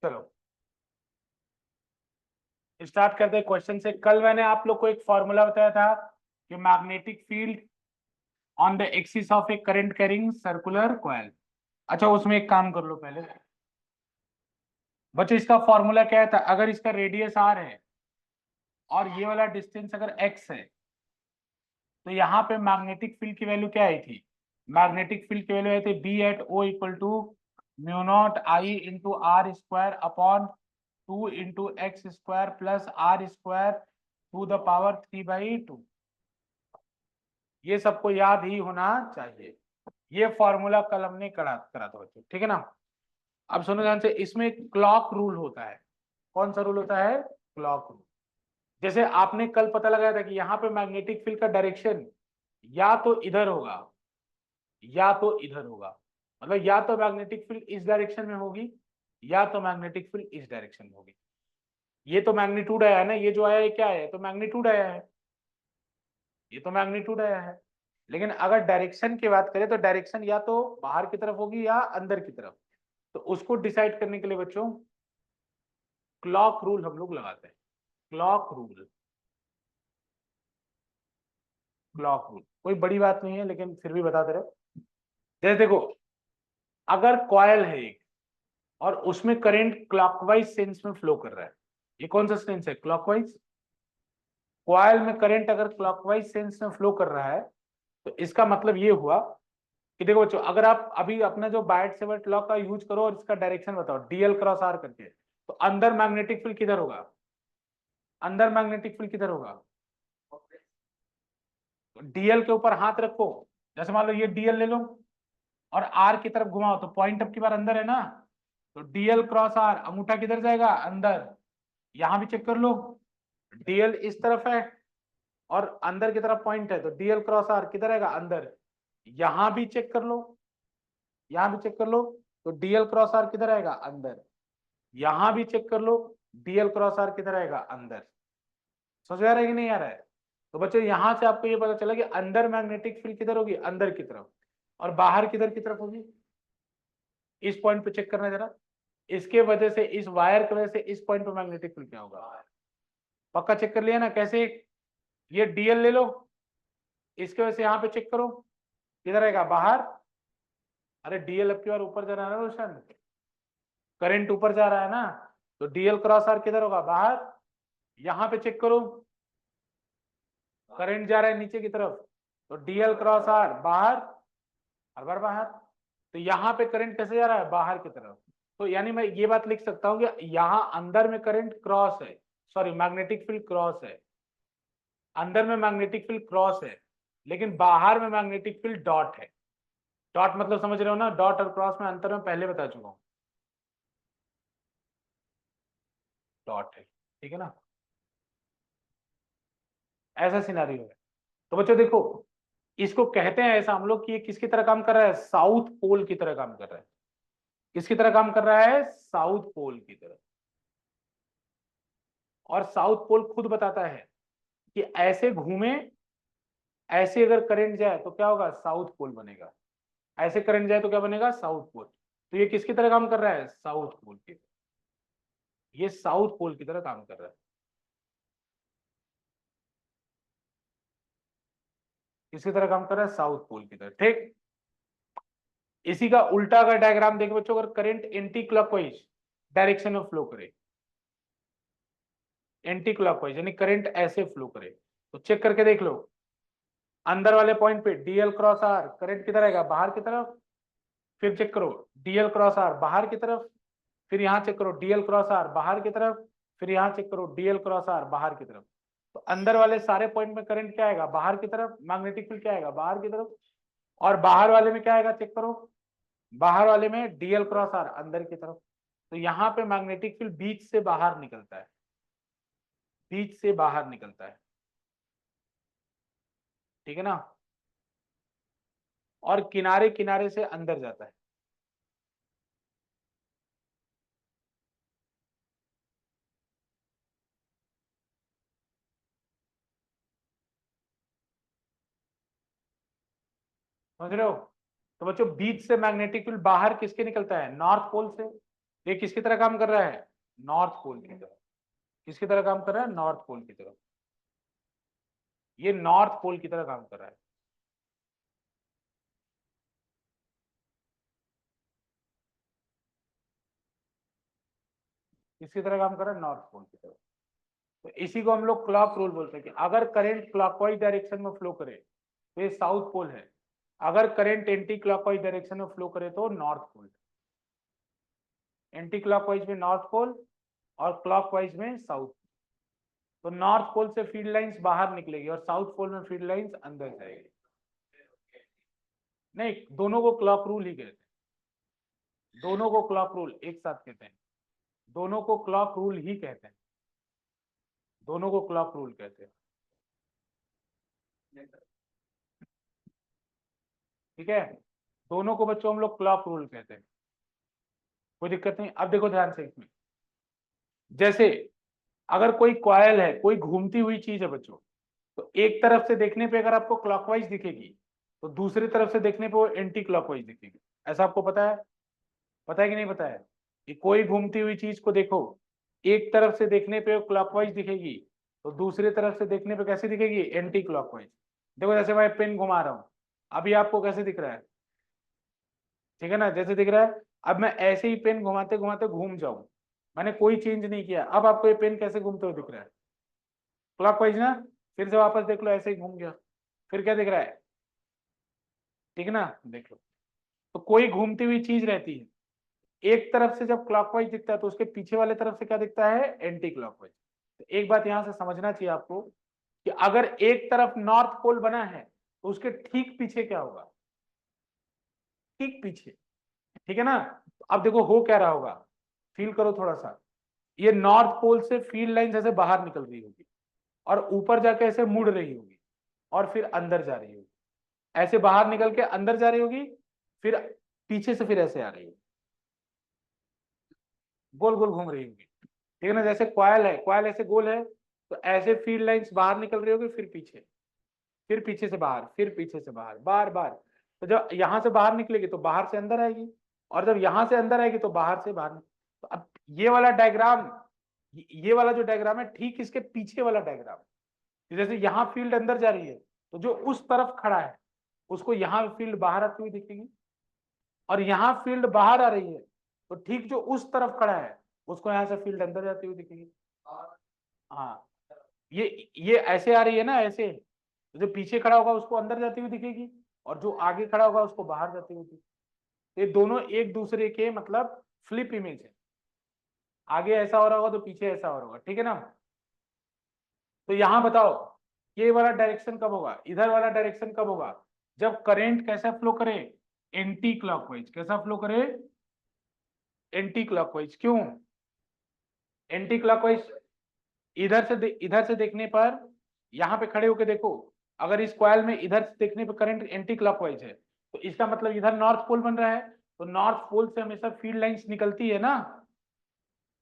चलो स्टार्ट करते हैं क्वेश्चन से। कल मैंने आप लोग को एक फॉर्मूला बताया था कि magnetic field on the axis of A current carrying circular coil. अच्छा उसमें एक काम कर लो पहले बच्चों, इसका फॉर्मूला क्या था? अगर इसका रेडियस आर है और ये वाला डिस्टेंस अगर एक्स है तो यहाँ पे मैग्नेटिक फील्ड की वैल्यू क्या आई थी? मैग्नेटिक फील्ड की वैल्यू आई थी B at O equal to mu naught I into are square upon 2 × x² plus are square to the power 3/2। ये सबको याद ही होना चाहिए। ये फॉर्मूला कल हमने करा करा था बच्चों, ठीक है ना। अब सुनो ध्यान से, इसमें क्लॉक रूल होता है। कौन सा रूल होता है? Clock rule. जैसे आपने कल पता लगाया था कि यहाँ पे मैग्नेटिक फील्ड का डायरेक्शन या तो इधर होगा या तो इधर होगा, मतलब या तो मैग्नेटिक फील्ड इस डायरेक्शन में होगी या तो मैग्नेटिक फील्ड इस डायरेक्शन में होगी। ये तो मैग्नीट्यूड आया है ना, ये जो आया है क्या है? तो मैग्नीट्यूड आया है, ये तो मैग्नीट्यूड आया है। लेकिन अगर डायरेक्शन की बात करें तो डायरेक्शन या तो बाहर की तरफ होगी या अंदर की तरफ। तो उसको डिसाइड करने के लिए बच्चों क्लॉक रूल हम लोग लगाते हैं। क्लॉक रूल, क्लॉक रूल कोई बड़ी बात नहीं है लेकिन फिर भी बताते रहे। जैसे देखो, अगर कॉयल है एक और उसमें करंट क्लॉकवाइज सेंस में फ्लो कर रहा है, ये कौन सा सेंस है? क्लॉकवाइज। कॉयल में करंट अगर क्लॉकवाइज सेंस में फ्लो कर रहा है तो इसका मतलब ये हुआ कि देखो बच्चों, अगर आप अभी अपना जो बायट सेवर्ट लॉ का यूज करो और इसका डायरेक्शन बताओ डीएल क्रॉस आर करके, तो अंदर मैग्नेटिक फील्ड किधर होगा? अंदर मैग्नेटिक फील्ड किधर होगा? डीएल के ऊपर हाथ रखो, जैसे मान लो ये डीएल ले लो और आर की तरफ घुमाओ तो पॉइंट अब की बार अंदर है ना। तो डीएल क्रॉस आर, अंगूठा किधर जाएगा? अंदर। यहां भी चेक कर लो, डीएल इस तरफ है और अंदर की तरफ पॉइंट है, तो डीएल क्रॉस आर किधर आएगा? अंदर। यहां भी चेक कर लो, यहां भी चेक कर लो, तो डीएल क्रॉस आर किधर आएगा? अंदर। यहां भी चेक कर लो, डीएल क्रॉस आर किधर आएगा? अंदर। समझ आ रहा है कि नहीं आ रहा है? तो बच्चों यहां से आपको ये पता चला कि अंदर मैग्नेटिक फील्ड किधर होगी? अंदर की तरफ। और बाहर किधर की तरफ होगी? इस पॉइंट पे चेक करना जरा। इसके वजह से, इस वायर की वजह से इस पॉइंट पे मैग्नेटिक फील्ड क्या होगा? पक्का चेक कर लिया ना? कैसे? ये डीएल ले लो, इसके वजह से यहां पे चेक करो किधर आएगा? बाहर। अरे डीएल अब की बार ऊपर जा रहा है ना रोशन, करंट ऊपर जा रहा है ना, तो डीएल क्रॉस आर किधर होगा? बाहर। यहां पे चेक करो, करंट जा रहा है नीचे की तरफ, तो डीएल क्रॉस आर बाहर, हर बार बाहर। तो यहाँ पे करंट कैसे जा रहा है? बाहर की तरफ। तो यानी मैं ये बात लिख सकता हूँ कि यहाँ अंदर में करंट क्रॉस है, सॉरी मैग्नेटिक फील्ड क्रॉस है, अंदर में मैग्नेटिक फील्ड क्रॉस है, लेकिन बाहर में मैग्नेटिक फील्ड डॉट है। डॉट मतलब समझ रहे हो ना? डॉट और क्रॉस में अंतर में पहले बता चुका हूँ। डॉट है, ठीक है ना। ऐसा सिनारियो है। तो बच्चों देखो, इसको कहते हैं ऐसा हम लोग कि ये किसकी तरह काम कर रहा है? साउथ पोल की तरह काम कर रहा है। किसकी तरह काम कर रहा है? साउथ पोल की तरह। और साउथ पोल खुद बताता है कि ऐसे घूमे, ऐसे अगर करंट जाए तो क्या होगा? साउथ पोल बनेगा। ऐसे करंट जाए तो क्या बनेगा? South pole. तो ये किसकी तरह काम कर रहा है? साउथ पोल की। ये साउथ पोल की तरह काम कर रहा है। किसकी तरह काम कर रहा है? साउथ पोल की तरह, ठीक। इसी का उल्टा अगर डायग्राम देखें बच्चों, अगर करंट एंटी क्लॉकवाइज डायरेक्शन में फ्लो करे, एंटी क्लॉकवाइज यानी करंट ऐसे फ्लो करे, तो चेक करके देख लो, अंदर वाले पॉइंट पे डीएल क्रॉस आर करंट किधर आएगा? बाहर की तरफ। फिर चेक करो डीएल क्रॉस आर बाहर की तरफ, फिर यहां चेक करो डीएल क्रॉस आर बाहर की तरफ, फिर यहां चेक करो डीएल क्रॉस आर बाहर की तरफ। तो अंदर वाले सारे पॉइंट में करंट क्या आएगा? बाहर की तरफ। मैग्नेटिक फील्ड क्या आएगा? बाहर की तरफ। और बाहर वाले में क्या आएगा? चेक करो, बाहर वाले में डीएल क्रॉस आर अंदर की तरफ। तो यहाँ पे मैग्नेटिक फील्ड बीच से बाहर निकलता है, बीच से बाहर निकलता है, ठीक है ना। और किनारे किनारे से अंदर जाता है। समझ रहे हो? तो बच्चों बीच से मैग्नेटिक फील्ड बाहर किसके निकलता है? नॉर्थ पोल से। ये किसकी तरह काम कर रहा है? नॉर्थ पोल की तरफ। किसकी तरह काम कर रहा है? नॉर्थ पोल की तरफ। ये नॉर्थ पोल की तरह काम कर रहा है। किसकी तरह काम कर रहा है? नॉर्थ पोल की तरफ। तो इसी को हम लोग क्लॉक रूल बोलते हैं कि अगर करंट क्लॉकवाइज डायरेक्शन में फ्लो करे तो ये साउथ पोल है, अगर करंट एंटी क्लॉकवाइज डायरेक्शन में फ्लो करे तो नॉर्थ पोल है। एंटी क्लॉकवाइज में नॉर्थ पोल और क्लॉकवाइज में साउथ। तो नॉर्थ पोल से फील्ड लाइंस बाहर निकलेगी और साउथ पोल में फील्ड लाइंस अंदर जाएगी। नहीं, दोनों को क्लॉक रूल ही कहते हैं। दोनों को क्लॉक रूल एक साथ कहते हैं। दोनों को क्लॉक रूल ही कहते हैं। दोनों को क्लॉक रूल कहते हैं। ठीक है, दोनों को बच्चों हम लोग क्लॉक रूल कहते हैं। कोई दिक्कत नहीं। अब देखो ध्यान से इसमें, जैसे अगर कोई कॉयल है, कोई घूमती हुई चीज है बच्चों, तो एक तरफ से देखने पे अगर आपको क्लॉकवाइज दिखेगी तो दूसरी तरफ से देखने पे वो एंटी क्लॉकवाइज दिखेगी। ऐसा आपको पता है? पता है कि नहीं पता है? कि कोई घूमती हुई चीज को देखो, एक तरफ से देखने पे क्लॉकवाइज दिखेगी तो दूसरी तरफ से देखने पे कैसे दिखेगी? Anti clockwise. देखो जैसे मैं पेन घुमा रहा हूं, अभी आपको कैसे दिख रहा है? ठीक है ना, जैसे दिख रहा है। अब मैं ऐसे ही पेन घुमाते घुमाते घूम जाऊं, मैंने कोई चेंज नहीं किया, अब आपको ये पेन कैसे घूमते हुए दिख रहा है? क्लॉकवाइज ना। फिर से वापस देख लो, ऐसे ही घूम गया, फिर क्या दिख रहा है? ठीक है ना, देख लो। तो कोई घूमती हुई चीज रहती है, एक तरफ से जब क्लॉकवाइज दिखता है तो उसके पीछे वाले तरफ से क्या दिखता है? Anti clockwise. तो एक बात यहां से समझना चाहिए आपको कि अगर एक तरफ नॉर्थ पोल बना है तो उसके ठीक पीछे क्या होगा? ठीक पीछे। ठीक है ना। तो अब देखो हो क्या रहा होगा, फील करो थोड़ा सा। ये नॉर्थ पोल से फील्ड लाइन जैसे बाहर निकल रही होगी और ऊपर जाके ऐसे मुड़ रही होगी और फिर अंदर जा रही होगी, ऐसे बाहर निकल के अंदर जा रही होगी, फिर पीछे से फिर ऐसे आ रही होगी, गोल गोल घूम रही होगी। ठीक है ना, जैसे कॉयल है, कॉयल ऐसे गोल है, तो ऐसे फील्ड लाइंस बाहर निकल रही होगी, फिर पीछे से बाहर, फिर पीछे से बाहर, बार बार। तो जब यहां से बाहर निकलेगी तो बाहर से अंदर आएगी, और जब यहां से अंदर आएगी तो बाहर से बाहर तो अब ये वाला डायग्राम, ये वाला जो डायग्राम है ठीक इसके पीछे वाला डायग्राम। जैसे यहाँ फील्ड अंदर जा रही है तो जो उस तरफ खड़ा है उसको यहाँ फील्ड बाहर आती हुई दिखेगी, और यहाँ फील्ड बाहर आ रही है तो ठीक जो उस तरफ खड़ा है उसको यहाँ से फील्ड अंदर जाती हुई दिखेगी। हाँ, ये ऐसे आ रही है ना, ऐसे। तो जो पीछे खड़ा होगा उसको अंदर जाती हुई दिखेगी, और जो आगे खड़ा होगा उसको बाहर जाती हुई दिखेगी। ये दोनों एक दूसरे के मतलब फ्लिप इमेज है। आगे ऐसा हो रहा होगा तो पीछे ऐसा हो रहा होगा। ठीक है ना। तो यहां बताओ, ये वाला डायरेक्शन कब होगा? इधर वाला डायरेक्शन कब होगा? जब करंट कैसा फ्लो करे? Anti clockwise. कैसा फ्लो करे? Anti clockwise. क्यों एंटी क्लॉकवाइज? इधर से देखने पर, यहाँ पे खड़े होके देखो, अगर इस कॉइल में इधर से देखने पर करंट एंटी क्लॉकवाइज है तो इसका मतलब इधर नॉर्थ पोल बन रहा है, तो नॉर्थ पोल से हमेशा फील्ड लाइंस निकलती है ना,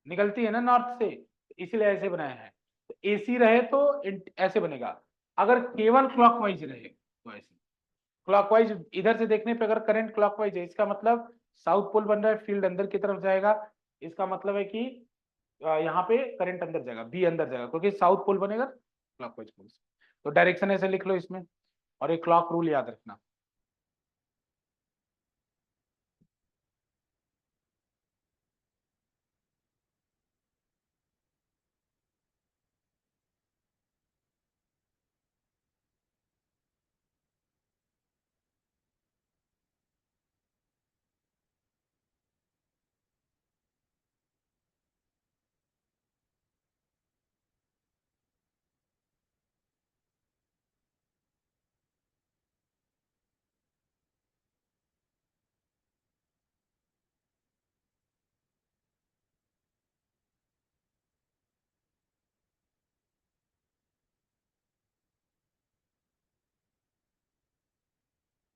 निकलती है ना नॉर्थ से, तो इसलिए ऐसे बनाया है। तो एसी रहे तो ऐसे बनेगा, अगर केवल क्लॉकवाइज रहे तो ऐसे। क्लॉकवाइज इधर से देखने पे अगर करंट क्लॉकवाइज है, इसका मतलब साउथ पोल बन रहा है, फील्ड अंदर की तरफ जाएगा। इसका मतलब है कि यहाँ पे करंट अंदर जाएगा, बी अंदर जाएगा, क्योंकि साउथ पोल बनेगा क्लॉकवाइज पोल से। तो डायरेक्शन ऐसे लिख लो इसमें, और एक क्लॉक रूल याद रखना।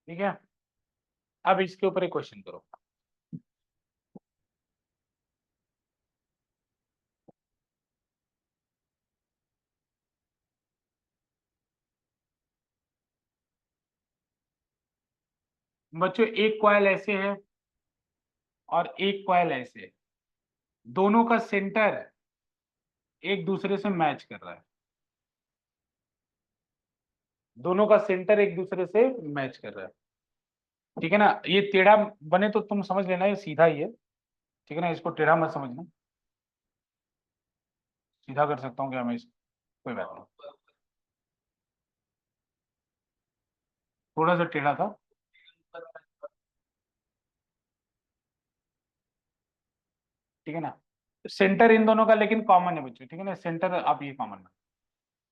ठीक है, अब इसके ऊपर एक क्वेश्चन करो। बच्चों एक कॉइल ऐसे है और एक कॉइल ऐसे है। दोनों का सेंटर एक दूसरे से मैच कर रहा है, दोनों का सेंटर एक दूसरे से मैच कर रहा है। ठीक है ना, ये टेढ़ा बने तो तुम समझ लेना ये सीधा ही है, ठीक है ना, इसको टेढ़ा मत समझना, सीधा कर सकता हूँ क्या मैं इसको, कोई बात नहीं, थोड़ा सा टेढ़ा था। ठीक है ना, सेंटर इन दोनों का लेकिन कॉमन है बच्चों, ठीक है ना, सेंटर आप ये कॉमन है।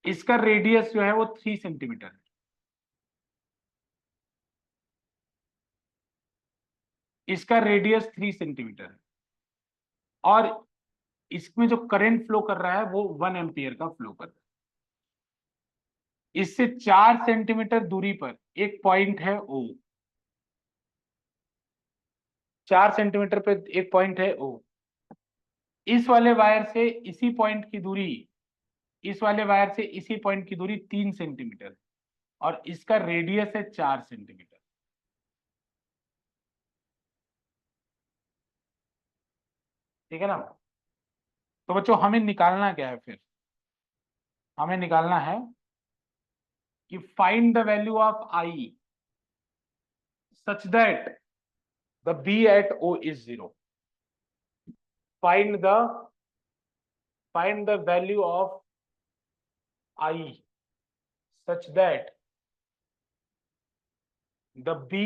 इसका रेडियस जो है वो 3 सेंटीमीटर है, इसका रेडियस 3 सेंटीमीटर है, और इसमें जो करंट फ्लो कर रहा है वो 1 एम्पियर का फ्लो कर रहा है। इससे 4 सेंटीमीटर दूरी पर एक पॉइंट है ओ, 4 सेंटीमीटर पे एक पॉइंट है ओ। इस वाले वायर से इसी पॉइंट की दूरी, इस वाले वायर से इसी पॉइंट की दूरी 3 सेंटीमीटर, और इसका रेडियस है 4 सेंटीमीटर। ठीक है ना, तो बच्चों हमें निकालना क्या है फिर, हमें निकालना है कि find the value of I such that the B at O is 0। Find the value of I such that the B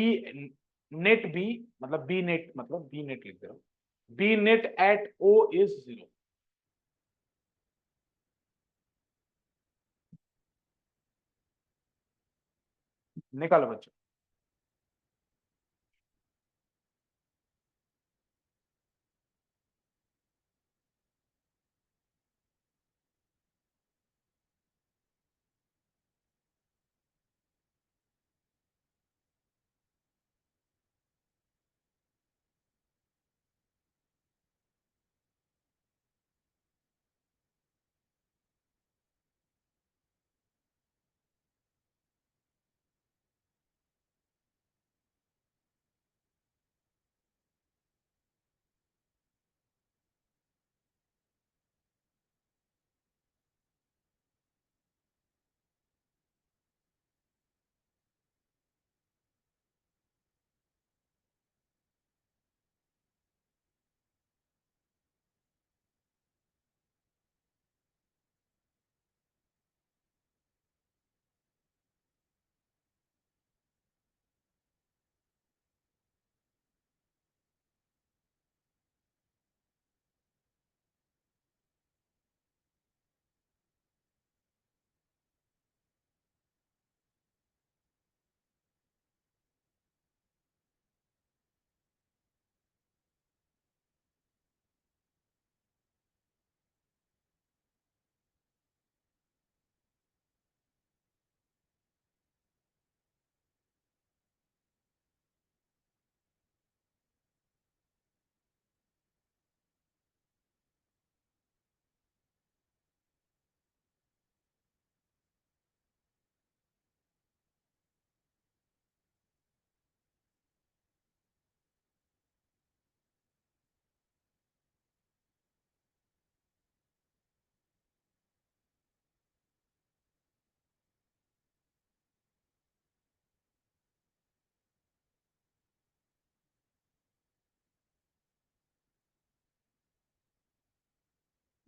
net B, मतलब बी नेट, मतलब बी नेट लिख दे रहा हूं, B net at O is 0। निकालो बच्चों।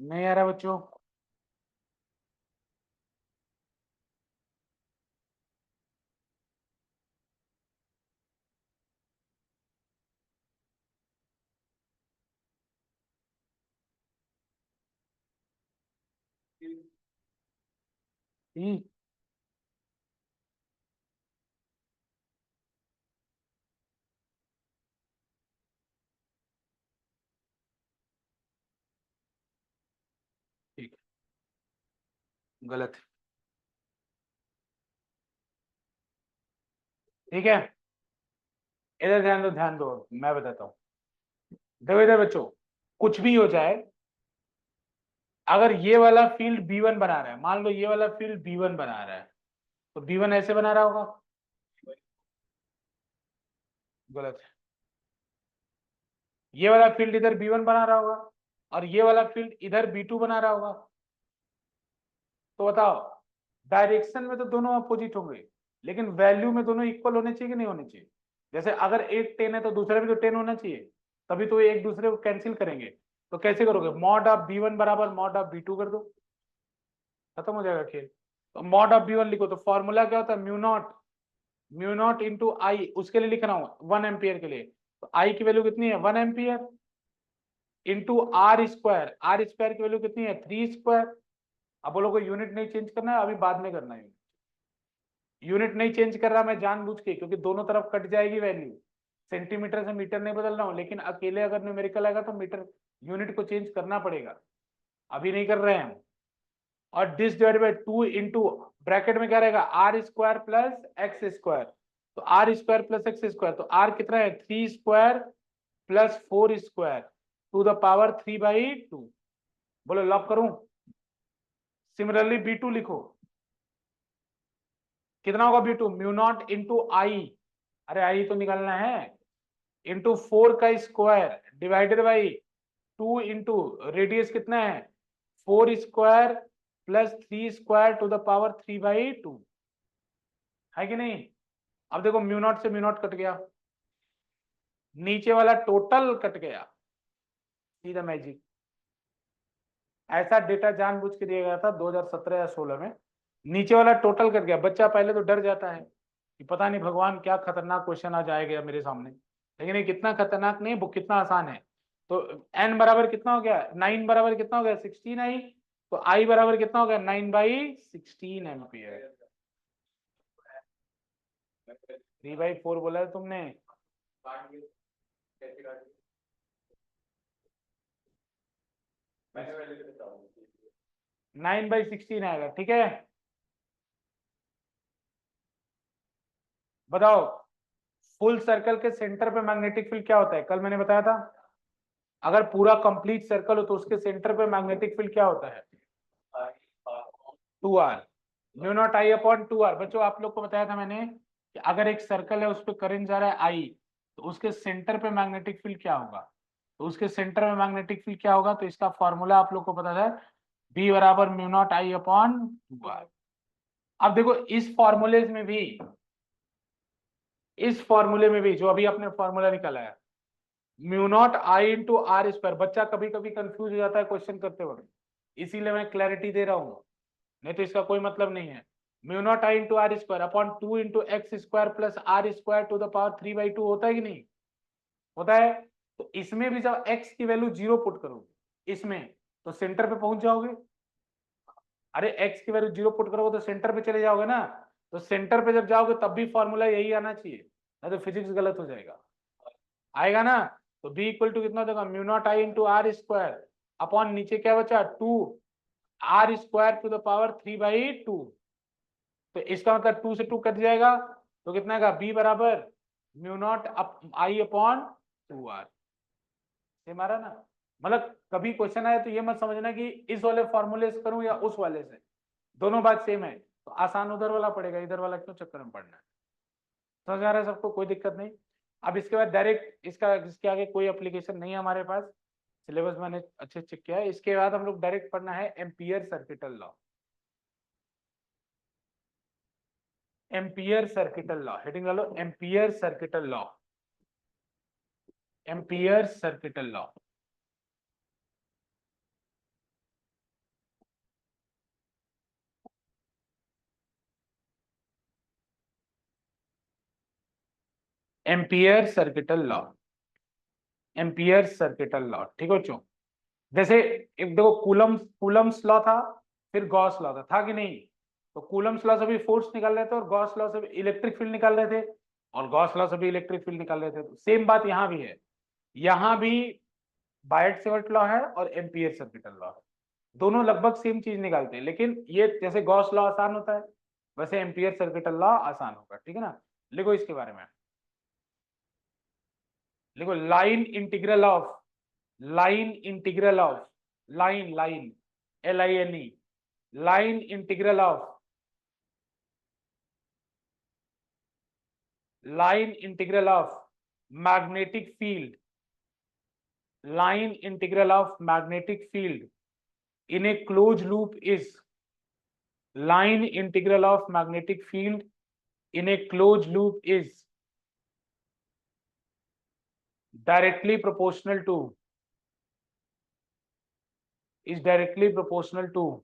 नहीं आ रहा बच्चों? ठीक, ठीक, गलत। ठीक है, इधर ध्यान दो, ध्यान दो, मैं बताता हूँ। देखो इधर बच्चों, कुछ भी हो जाए, अगर ये वाला फील्ड B1 बना रहा है, मान लो ये वाला फील्ड B1 बना रहा है, तो B1 ऐसे बना रहा होगा, गलत है। ये वाला फील्ड इधर B1 बना रहा होगा, और ये वाला फील्ड इधर B2 बना रहा होगा। तो बताओ, डायरेक्शन में तो दोनों अपोजिट होंगे, लेकिन वैल्यू में दोनों इक्वल होने चाहिए कि नहीं होने चाहिए? जैसे अगर एक 10 है तो दूसरे भी तो 10 होना चाहिए, तभी तो एक दूसरे को कैंसिल करेंगे। तो कैसे करोगे? मॉड ऑफ B1 बराबर मॉड ऑफ B2 कर दो, खत्म हो जाएगा खेल। तो मॉड ऑफ B1 लिखो, तो फॉर्मूला क्या होता है? म्यू नॉट इंटू आई, उसके लिए लिख रहा हूँ 1 एम्पियर के लिए। तो आई की वैल्यू कितनी है? 1 एम्पियर इंटू आर स्क्वायर की वैल्यू कितनी है? 3 स्क्वायर। अब बोलो को यूनिट नहीं चेंज करना है, अभी बाद में करना है। यूनिट नहीं चेंज कर रहा मैं जानबूझ के, क्योंकि दोनों तरफ कट जाएगी वैल्यू। सेंटीमीटर से मीटर नहीं बदल रहा हूँ, लेकिन अकेले अगर न्यूमेरिकल आएगा तो मीटर यूनिट को चेंज करना पड़ेगा, अभी नहीं कर रहे हैं हम। और this divide by 2 into bracket में क्या रहेगा? R square plus X square. तो R square plus X square, तो आर कितना है? 3 square plus 4 square to the power 3/2। बोलो लॉक करूं? सिमिलरली B2 लिखो, कितना होगा B2? म्यू नॉट इंटू आई, अरे आई तो निकालना है, इंटू 4 का square divided by 2 into radius कितना है? 4 square plus 3 square to the power 3/2, है कि नहीं? अब देखो म्यू नॉट से म्यू नॉट कट गया, नीचे वाला टोटल कट गया, सीधा मैजिक। ऐसा डेटा जानबूझ के दिया गया था 2017 या 16 में। नीचे वाला टोटल कट गया, बच्चा पहले तो डर जाता है कि पता नहीं भगवान क्या खतरनाक क्वेश्चन आ जाएगा मेरे सामने, लेकिन ये कितना खतरनाक नहीं, वो कितना आसान है। तो n बराबर कितना हो गया? 9 बराबर कितना हो गया? 16 आई। तो i बराबर कितना हो गया? 9/16 एम्पियर। 3/4 बोला है तुमने। 9/16 आएगा, ठीक है। बताओ, फुल सर्कल के सेंटर पे मैग्नेटिक फील्ड क्या होता है? कल मैंने बताया था, अगर पूरा कंप्लीट सर्कल हो तो उसके सेंटर पे मैग्नेटिक फील्ड क्या होता है? 2r, mu naught I upon 2r। बच्चों आप लोग को बताया था मैंने कि अगर एक सर्कल है उस पर करंट जा रहा है आई, तो उसके सेंटर पे मैग्नेटिक फील्ड क्या होगा? तो उसके सेंटर में मैग्नेटिक फील्ड क्या होगा? तो इसका फॉर्मूला आप लोग को पता था, B बराबर mu naught I upon 2r। अब देखो इस फॉर्मूले में भी जो अभी आपने फॉर्मूला निकाला है, mu naught I into are square, बच्चा कभी कभी कंफ्यूज हो जाता है क्वेश्चन करते वक्त, इसीलिए मैं क्लैरिटी दे रहा हूँ, नहीं तो इसका कोई मतलब नहीं है। Mu naught I into are square upon 2 into x square plus are square to the power 3/2 होता है कि नहीं? होता है। तो इसमें भी जब x की वैल्यू 0 पुट करोगे इसमें, तो सेंटर पे पहुंच जाओगे। अरे x की वैल्यू 0 पुट करोगे तो सेंटर पे चले जाओगे ना। तो सेंटर पे जब जाओगे तब भी फॉर्मूला यही आना चाहिए, नहीं तो फिजिक्स गलत हो जाएगा। आएगा ना? तो b इक्वल टू कितना देगा? Mu naught I into are square upon नीचे क्या बचा? 2 r square to the power 3/2। तो इसका मतलब 2 से 2 कट जाएगा, तो कितना का b बराबर mu naught I upon 2r। ये मारा ना? मतलब कभी क्वेश्चन आए तो ये मत समझना कि इस वाले फॉर्मूले से करूं या उस वाले से, दोनों बात सेम है। तो आसान उधर वाला पड़ेगा, इधर वाला क्यों चक्कर में पड़ना है? समझ आ रहा है सबको? कोई दिक्कत नहीं। अब इसके बाद डायरेक्ट इसके आगे कोई एप्लीकेशन नहीं है हमारे पास, सिलेबस मैंने अच्छे चेक किया है। इसके बाद हम लोग डायरेक्ट पढ़ना है Ampere circuital law. Ampere circuital law, heading डालो Ampere circuital law. Ampere circuital law, Ampere circuital law, Ampere circuital law, ठीक हो चो? जैसे एक देखो, कूलम्स लॉ था, फिर गॉस लॉ था कि नहीं? तो कूलम्स लॉ से भी फोर्स निकाल रहे थे और गॉस लॉ से भी इलेक्ट्रिक फील्ड निकाल रहे थे, और गॉस लॉ से भी इलेक्ट्रिक फील्ड निकाल रहे थे। तो सेम बात यहाँ भी है, यहाँ भी बायट सेवर्ट लॉ है और एम्पियर सर्किटल लॉ है, दोनों लगभग सेम चीज निकालते हैं, लेकिन ये जैसे गॉस लॉ आसान होता है वैसे एम्पियर सर्किटल लॉ आसान होगा, ठीक है ना? लिखो इसके बारे में, लिखो line integral of line LINE, line integral of magnetic field line integral of magnetic field in a closed loop is line integral of magnetic field in a closed loop is directly proportional to is directly proportional to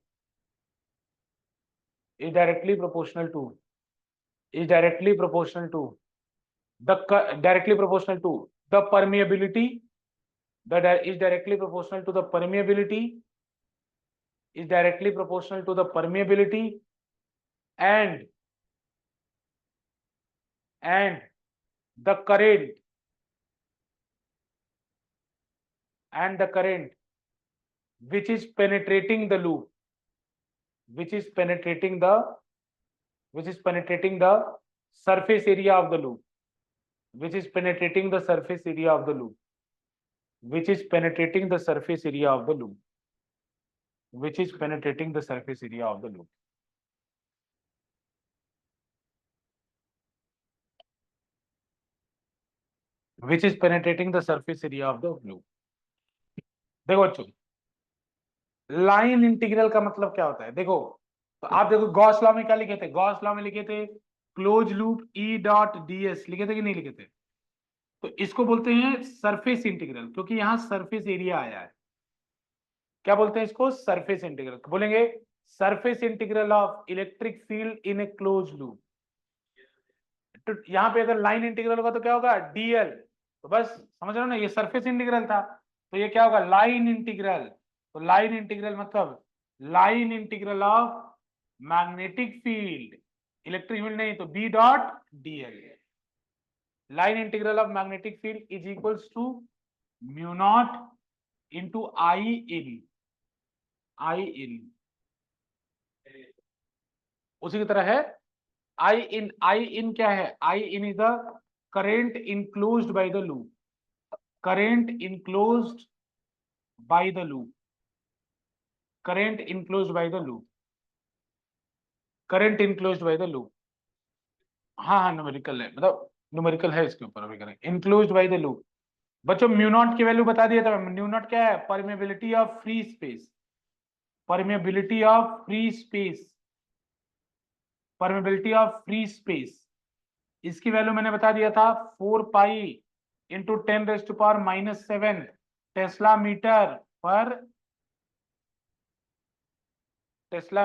is directly proportional to is directly proportional to the directly proportional to the permeability is directly proportional to the permeability is directly proportional to the permeability and the current which is penetrating the loop which is penetrating the surface area of the loop which is penetrating the surface area of the loop which is penetrating the surface area of the loop which is penetrating the surface area of the loop which is penetrating the surface area of the loop। देखो बच्चों, line integral का मतलब क्या होता है? देखो, तो आप देखो गॉस लॉ में क्या लिखे थे? गॉस लॉ में लिखे थे close loop E dot DS, लिखे थे कि नहीं लिखे थे? तो इसको बोलते हैं सरफेस इंटीग्रल, क्योंकि यहां सरफेस एरिया आया है। क्या बोलते हैं इसको? सरफेस इंटीग्रल बोलेंगे। Surface integral of electric field in A close loop. तो यहाँ पे अगर लाइन इंटीग्रल होगा तो क्या होगा? डीएल। तो बस समझ रहे हो ना, ये सरफेस इंटीग्रल था, तो ये क्या होगा? Line integral. तो लाइन इंटीग्रल मतलब line integral of magnetic field, electric field नहीं तो B dot DL. Line integral of magnetic field is equals to mu naught into I in उसी की तरह है आई इन क्या है? I in is the current enclosed by the loop, current enclosed by the loop, current enclosed by the loop, current enclosed by the loop. हाँ numerical है, मतलब numerical है इसके ऊपर अभी करें। Enclosed by the loop. बच्चों म्यू नॉट की वैल्यू बता दिया था। म्यू नॉट क्या है? Permeability of free space, permeability of free space, permeability of free space. इसकी वैल्यू मैंने बता दिया था 4 पाई इंटू 10⁻⁻7 टेस्ला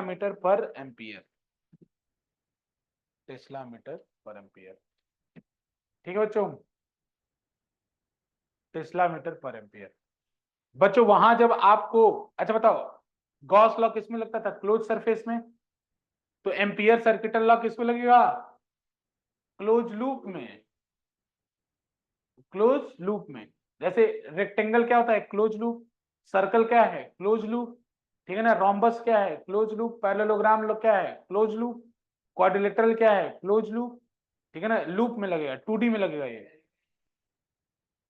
मीटर पर एम्पियर, टेस्ला मीटर पर एम्पियर। ठीक है बच्चों, टेस्ला मीटर पर एम्पियर। बच्चों वहां जब आपको, अच्छा बताओ, गॉस लॉ किसमें लगता था? क्लोज सरफेस में। तो एम्पियर सर्किटल लॉ किसमें लगेगा? क्लोज लूप में, क्लोज लूप में। जैसे रेक्टेंगल क्या होता है? Close loop. सर्कल क्या है? Close loop. ठीक है ना? रोम्बस क्या है? Close loop. पैरेललोग्राम क्या है? Close loop. क्वाड्रिलेटरल क्या है? Close loop. ठीक है ना? लूप में लगेगा, 2D में लगेगा ये।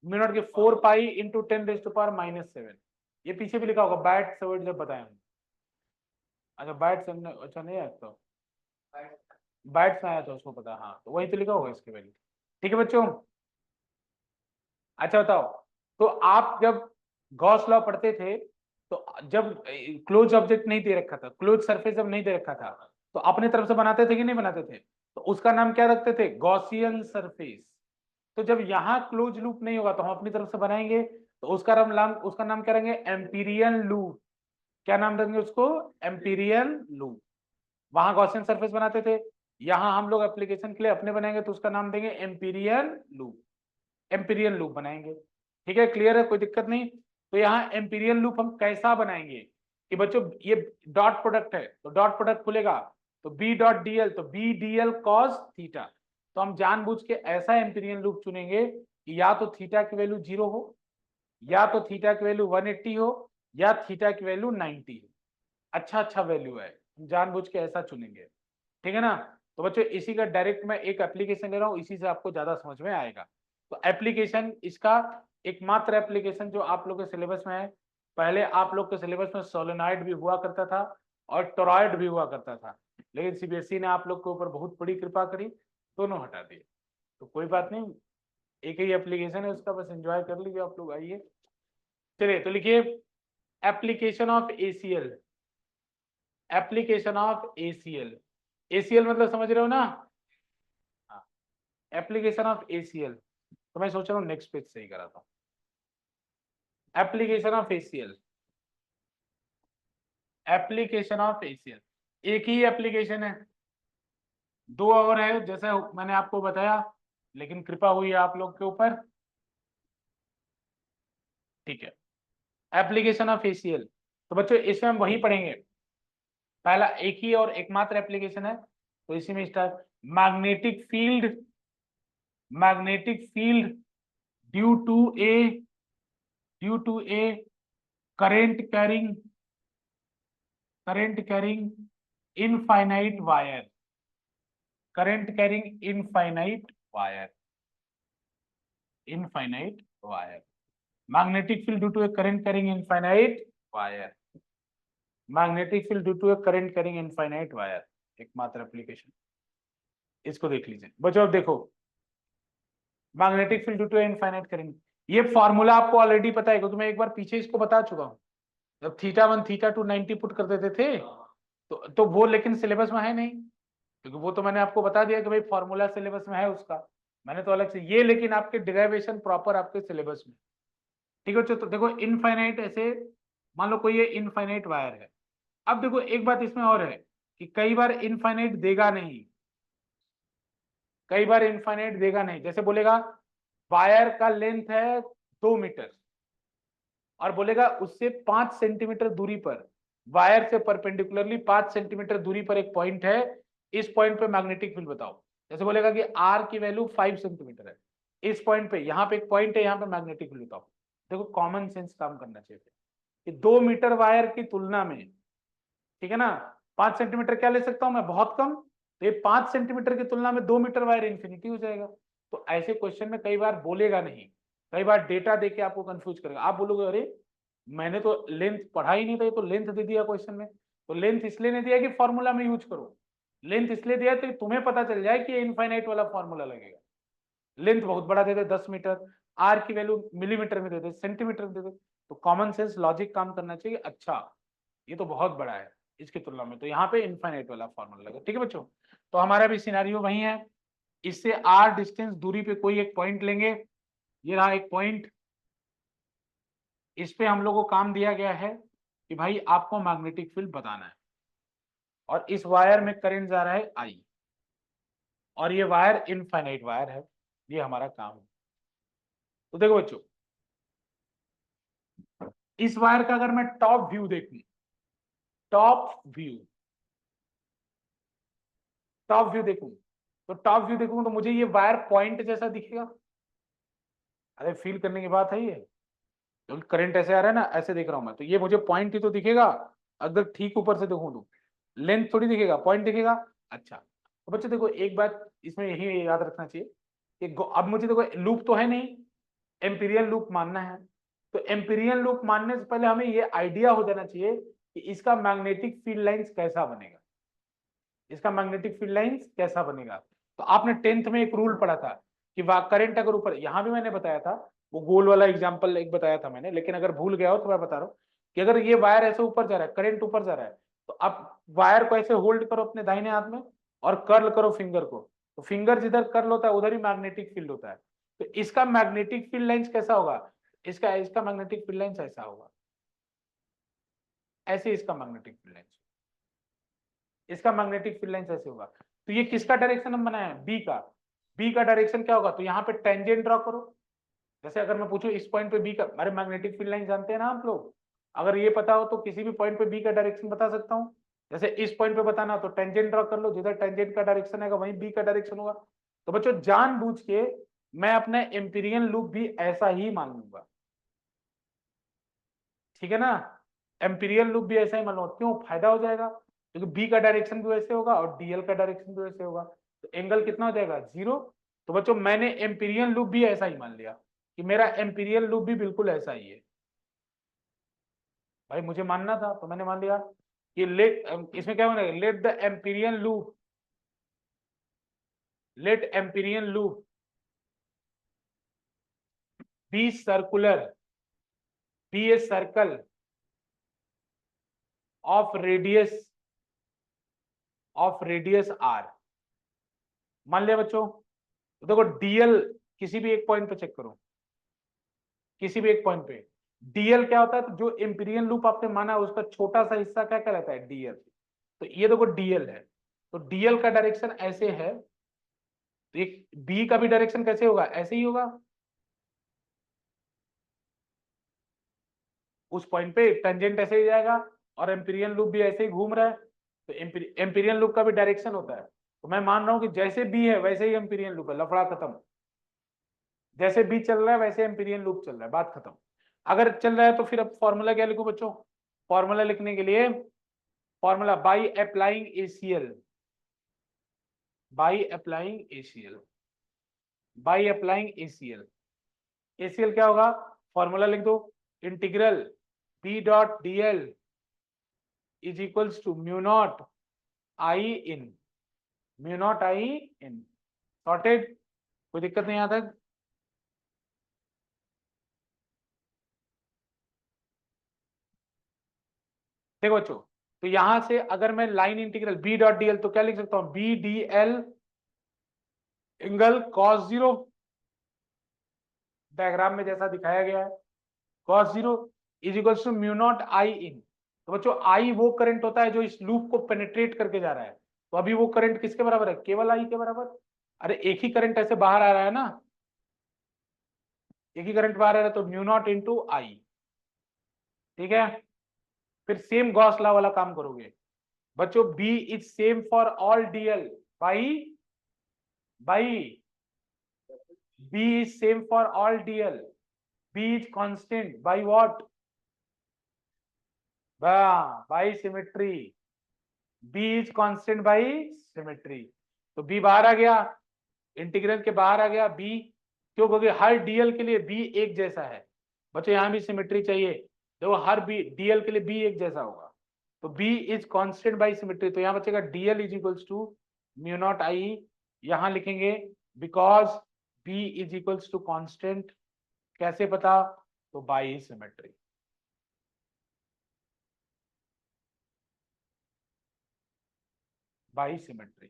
म्यू नॉट के 4 पाई इंटू 10⁻⁻7। ये पीछे भी लिखा होगा, बैट वर्ड जब बताया। अच्छा बैट, अच्छा नहीं आया तो बैट्स में आया था, उसको पता। हाँ तो वही तो लिखा होगा इसके वैल्यू। ठीक है बच्चों, अच्छा बताओ, तो आप जब गॉस लॉ पढ़ते थे तो जब क्लोज ऑब्जेक्ट नहीं दे रखा था, क्लोज सरफेस जब नहीं दे रखा था, तो अपने तरफ से बनाते थे कि नहीं बनाते थे? तो उसका नाम क्या रखते थे? Gaussian surface. तो जब यहाँ क्लोज लूप नहीं होगा तो हम अपनी तरफ से बनाएंगे, तो उसका नाम क्या रहेंगे? Amperian loop. क्या नाम देंगे उसको? Amperian loop. वहां गॉसियन सरफेस बनाते थे, यहां हम लोग एप्लीकेशन के लिए अपने बनाएंगे तो उसका नाम देंगे एम्पीरियन लूप, एम्पीरियन लूप बनाएंगे। ठीक है, क्लियर है? कोई दिक्कत नहीं। तो यहाँ एम्पीरियन लूप हम कैसा बनाएंगे कि बच्चों ये डॉट प्रोडक्ट है तो डॉट प्रोडक्ट खुलेगा तो बी डॉट डीएल, तो बी डीएल कॉस थीटा। तो हम जानबूझ के ऐसा एम्पीरियन लूप चुनेंगे कि या तो थीटा की वैल्यू 0 हो, या तो थीटा की वैल्यू 180 हो, या थीटा की वैल्यू 90 हो। अच्छा वैल्यू है, हम जानबूझ के ऐसा चुनेंगे। ठीक है ना? तो बच्चों इसी का डायरेक्ट मैं एक एप्लीकेशन ले रहा हूँ, इसी से आपको ज्यादा समझ में आएगा। तो एप्लीकेशन इसका एकमात्र एप्लीकेशन जो आप लोग के सिलेबस में है, पहले आप लोग के सिलेबस में सोलेनॉइड भी हुआ करता था और टोरॉइड भी हुआ करता था, लेकिन सीबीएसई ने आप लोग के ऊपर बहुत बड़ी कृपा करी, दोनों हटा दिए। तो कोई बात नहीं, एक ही एप्लीकेशन है उसका, बस एंजॉय कर लीजिए आप लोग। आइए चलिए तो लिखिए application of ACL, application of ACL, ACL मतलब समझ रहे हो ना, हाँ, एप्लीकेशन ऑफ एसीएल। तो मैं सोच रहा हूँ नेक्स्ट पेज सही कराता हूँ, application of ACL, application of ACL, एक ही एप्लीकेशन है, दो और है जैसा मैंने आपको बताया, लेकिन कृपा हुई आप लोग के ऊपर, ठीक है। एप्लीकेशन ऑफ एसीएल, तो बच्चों इसमें हम वही पढ़ेंगे, पहला एक ही और एकमात्र एप्लीकेशन है, तो इसी में start, magnetic field, magnetic field due to a, due to a current carrying, current carrying infinite wire, current carrying infinite wire, infinite wire, magnetic field due to a current carrying infinite wire, magnetic field due to a current carrying infinite wire, एकमात्र application, इसको देख लीजिए बच्चों। अब देखो magnetic field due to infinite current, ये formula आपको already पता है क्योंकि मैं एक बार पीछे इसको बता चुका हूं, जब थीटा 1 थीटा 2 90 पुट कर देते थे, तो वो लेकिन सिलेबस में है नहीं, क्योंकि वो तो मैंने आपको बता दिया कि भाई फॉर्मूला सिलेबस में है उसका, मैंने तो अलग से ये, लेकिन आपके डिराइवेशन प्रॉपर आपके सिलेबस में, ठीक है। तो देखो इनफाइनाइट ऐसे, मान लो कोई ये इनफाइनाइट वायर है, अब देखो एक बात इसमें और है कि कई बार इनफाइनाइट देगा नहीं, कई बार इनफाइनाइट देगा नहीं, जैसे बोलेगा वायर का लेंथ है 2 मीटर और बोलेगा उससे 5 सेंटीमीटर दूरी पर, वायर से परपेंडिकुलरली 5 सेंटीमीटर दूरी पर एक पॉइंट है, इस पॉइंट पे मैग्नेटिक फील्ड बताओ। जैसे बोलेगा कि आर की वैल्यू 5 सेंटीमीटर है, इस पॉइंट पे, यहाँ पे एक पॉइंट है, यहाँ पे मैग्नेटिक फील्ड बताओ। देखो कॉमन सेंस काम करना चाहिए कि 2 मीटर वायर की तुलना में, ठीक है ना, 5 सेंटीमीटर क्या ले सकता हूं मैं, बहुत कम, तो ये 5 सेंटीमीटर की तुलना में 2 मीटर वायर इंफिनिटी हो जाएगा। तो ऐसे क्वेश्चन में कई बार बोलेगा नहीं, कई बार डेटा देके आपको कंफ्यूज करेगा, आप बोलोगे अरे मैंने तो लेंथ पढ़ा ही नहीं था, ये तो लेंथ दे दिया क्वेश्चन में। तो लेंथ इसलिए नहीं दिया कि फॉर्मूला में यूज करो, लेंथ इसलिए दिया तो तुम्हें पता चल जाए कि इनफाइनाइट वाला फॉर्मूला लगेगा। लेंथ बहुत बड़ा दे दे 10 मीटर, आर की वैल्यू मिलीमीटर में दे दे, सेंटीमीटर में दे दे, तो कॉमन सेंस लॉजिक काम करना चाहिए, अच्छा ये तो बहुत बड़ा है इसकी तुलना में, तो यहाँ पे इनफाइनाइट वाला फॉर्मूला लगा, ठीक है बच्चों। तो हमारा भी सिनेरियो वही है, इससे आर डिस्टेंस दूरी पे कोई एक पॉइंट लेंगे, ये रहा एक पॉइंट, इस पे हम लोग को काम दिया गया है कि भाई आपको मैग्नेटिक फील्ड बताना है, और इस वायर में करंट जा रहा है आई, और ये वायर इनफाइनाइट वायर है, ये हमारा काम है। तो देखो बच्चों, इस वायर का अगर मैं टॉप व्यू देखूं, टॉप व्यू, टॉप व्यू देखूं, तो टॉप व्यू देखूं तो मुझे ये वायर पॉइंट जैसा दिखेगा, अरे फील करने की बात है ये, क्योंकि करंट ऐसे आ रहा है ना, ऐसे देख रहा हूं मैं, तो ये मुझे पॉइंट ही तो दिखेगा, अगर ठीक ऊपर से देखूं तो लेंथ थोड़ी दिखेगा, पॉइंट दिखेगा। अच्छा तो बच्चों देखो एक बात इसमें यही याद रखना चाहिए कि अब मुझे देखो लूप तो है नहीं, एम्पीरियल लूप मानना है, तो एम्पीरियल लूप मानने से पहले हमें ये आइडिया हो जाना चाहिए कि इसका मैग्नेटिक फील्ड लाइंस कैसा बनेगा, इसका मैग्नेटिक फील्ड लाइंस कैसा बनेगा। तो आपने 10th में एक रूल पढ़ा था कि करंट अगर ऊपर, यहां भी मैंने बताया था, वो गोल वाला एग्जांपल एक बताया था मैंने, लेकिन अगर भूल गया हो तो मैं बता रहा हूं कि अगर ये वायर ऐसे ऊपर जा रहा है, करंट ऊपर जा रहा है, तो आप वायर को ऐसे होल्ड करो अपने दाहिने हाथ में और कर्ल करो फिंगर को, तो फिंगर जिधर कर्ल होता है उधर ही मैग्नेटिक फील्ड होता है। तो इसका मैग्नेटिक फील्ड लाइंस कैसा होगा, इसका इसका मैग्नेटिक फील्ड लाइंस ऐसा होगा, ऐसे इसका मैग्नेटिक फील्ड लाइंस, इसका मैग्नेटिक फील्ड लाइंस ऐसे होगा। तो ये किसका डायरेक्शन हम बनाए हैं, बी का, बी का डायरेक्शन क्या होगा, तो यहाँ पे टेंजेंट ड्रॉ करो, जैसे अगर मैं पूछूं इस पॉइंट पे बी का, हमारे मैग्नेटिक फील्ड लाइन जानते हैं ना आप लोग, अगर ये पता हो तो किसी भी पॉइंट पे बी का डायरेक्शन बता सकता हूँ, जैसे इस पॉइंट पे बताना तो टेंजेंट ड्रॉ कर लो, जिधर टेंजेंट का डायरेक्शन आएगा वहीं बी का डायरेक्शन होगा। तो बच्चों जानबूझ के मैं अपना एम्पीरियन लूप भी ऐसा ही मान लूंगा, ठीक है ना, एम्पीरियल लूप भी ऐसा ही मान लूंगा, क्यों, फायदा हो जाएगा, क्योंकि बी का डायरेक्शन भी वैसे होगा और डीएल का डायरेक्शन भी वैसे होगा, तो एंगल कितना हो जाएगा, 0। तो बच्चों मैंने एम्पीरियल लूप भी ऐसा ही मान लिया कि मेरा एम्पीरियल लूप भी बिल्कुल ऐसा ही है, भाई मुझे मानना था तो मैंने मान लिया कि लेट, इसमें क्या होना है, let the amperian loop, let amperian loop be circular, be a circle of radius r. मान लिया बच्चों, देखो डीएल किसी भी एक पॉइंट पे चेक करो, किसी भी एक पॉइंट पे डीएल क्या होता है, तो जो एम्पीरियल लूप आपने माना है उसका छोटा सा हिस्सा क्या कहलाता है, डीएल। तो ये देखो डीएल है, तो डीएल का डायरेक्शन ऐसे है, तो एक बी का भी डायरेक्शन कैसे होगा, ऐसे ही होगा। उस पॉइंट पे टेंजेंट ऐसे ही जाएगा और एम्पीरियल लूप भी ऐसे ही घूम रहा है, तो एम्पीरियल लूप का भी डायरेक्शन होता है। तो मैं मान रहा हूं कि जैसे बी है वैसे ही एम्पीरियल लूप है, लफड़ा खत्म। जैसे बी चल रहा है वैसे एम्पीरियल लूप चल रहा है, बात खत्म। अगर चल रहा है तो फिर अब फॉर्मूला क्या लिखूं बच्चों, फॉर्मूला लिखने के लिए formula by applying ACL, by applying ACL, by applying ACL. ACL क्या होगा, फॉर्मूला लिख दो, integral B dot dl is equals to mu naught I in, mu naught I in. Sorted, कोई दिक्कत नहीं आता। देखो बच्चों, तो यहां से अगर मैं line integral B dot DL, तो क्या लिख सकता हूं, B D L angle cos zero, diagram में जैसा दिखाया गया है, cos zero is equals to mu naught I in. तो बच्चों आई वो करंट होता है जो इस लूप को पेनिट्रेट करके जा रहा है, तो अभी वो करंट किसके बराबर है, केवल आई के बराबर। अरे एक ही करंट ऐसे बाहर आ रहा है ना, एक ही करंट बाहर आ रहा है, तो म्यू नॉट इंटू आई। ठीक है, फिर सेम गॉस लॉ वाला काम करोगे बच्चों, B is same for all dl by by B is same for all DL. B is constant by what? By symmetry. B is constant by symmetry. तो B बाहर आ गया, इंटीग्रल के बाहर आ गया B, क्यों, क्योंकि हर DL के लिए B एक जैसा है। बच्चों यहाँ भी सिमेट्री चाहिए, देखो हर B DL के लिए B एक जैसा होगा, तो B is constant by symmetry. तो यहाँ बचेगा DL is equals to mu naught I, यहाँ लिखेंगे because B is equals to constant. कैसे पता, तो बाई सिमेट्री। By symmetry.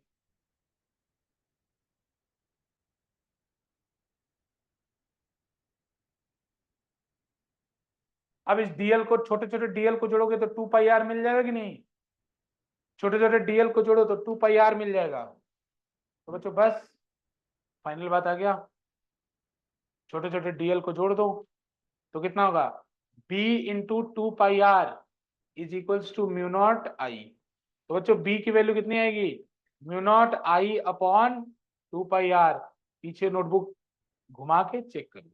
अब इस डीएल को, छोटे छोटे डीएल को जोड़ोगे तो 2 पाई आर मिल जाएगा कि नहीं, छोटे छोटे डीएल को जोड़ो तो 2 पाई आर मिल जाएगा। तो बच्चों बस फाइनल बात आ गया, छोटे छोटे डीएल को जोड़ दो तो कितना होगा, b into 2 pi R is equals to mu naught I. तो बच्चों b की वैल्यू कितनी आएगी, mu naught I upon 2 pi R. पीछे नोटबुक घुमा के चेक करो।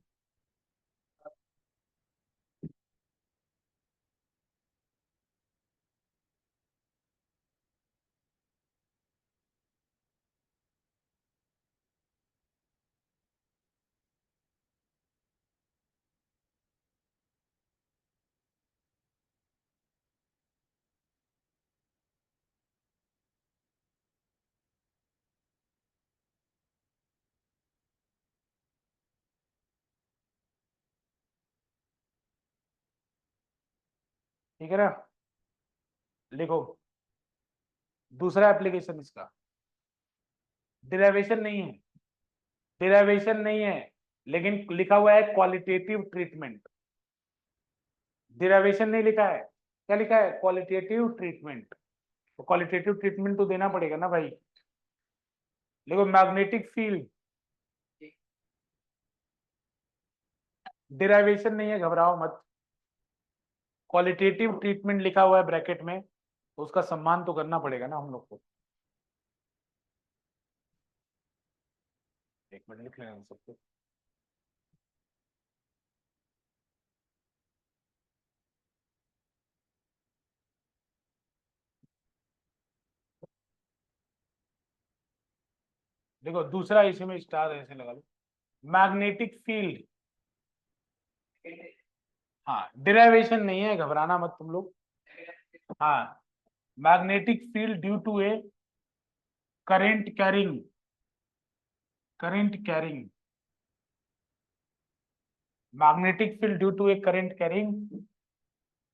ठीक है ना, लिखो दूसरा एप्लीकेशन इसका, डिराइवेशन नहीं है, डिराइवेशन नहीं है, लेकिन लिखा हुआ है क्वालिटेटिव ट्रीटमेंट। डिराइवेशन नहीं लिखा है, क्या लिखा है, क्वालिटेटिव ट्रीटमेंट। तो क्वालिटेटिव ट्रीटमेंट तो देना पड़ेगा ना भाई। देखो मैग्नेटिक फील्ड, डिराइवेशन नहीं है, घबराओ मत, क्वालिटेटिव ट्रीटमेंट लिखा हुआ है ब्रैकेट में, तो उसका सम्मान तो करना पड़ेगा ना हम लोग को। एक मिनट लिख लेना सबको। देखो दूसरा इसी में स्टार ऐसे लगा लो, मैग्नेटिक फील्ड। हाँ डिराइवेशन नहीं है, घबराना मत तुम लोग। हाँ, magnetic field due to a current carrying, current carrying magnetic field due to a current carrying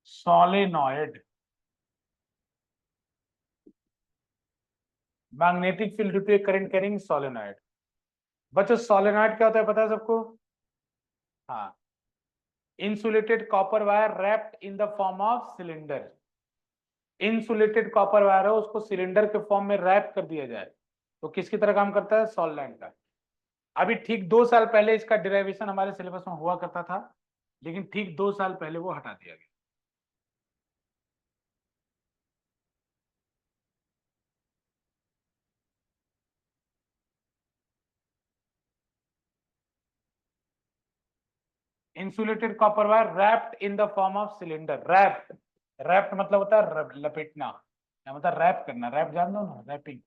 solenoid, magnetic field due to a current carrying solenoid. बच्चों सोलेनॉइड क्या होता है पता है सबको? हाँ, insulated copper wire wrapped in the form of cylinder. Insulated copper wire है, उसको सिलेंडर के फॉर्म में रैप कर दिया जाए तो किसकी तरह काम करता है? सोलेनॉइड का। अभी ठीक 2 साल पहले इसका डिराइवेशन हमारे सिलेबस में हुआ करता था, लेकिन ठीक 2 साल पहले वो हटा दिया गया। Insulated copper wire wrapped in the form of cylinder. Wrapped, wrapped मतलब होता है लपेटना, या मतलब रैप करना। रैप जान दो ना, wrapping.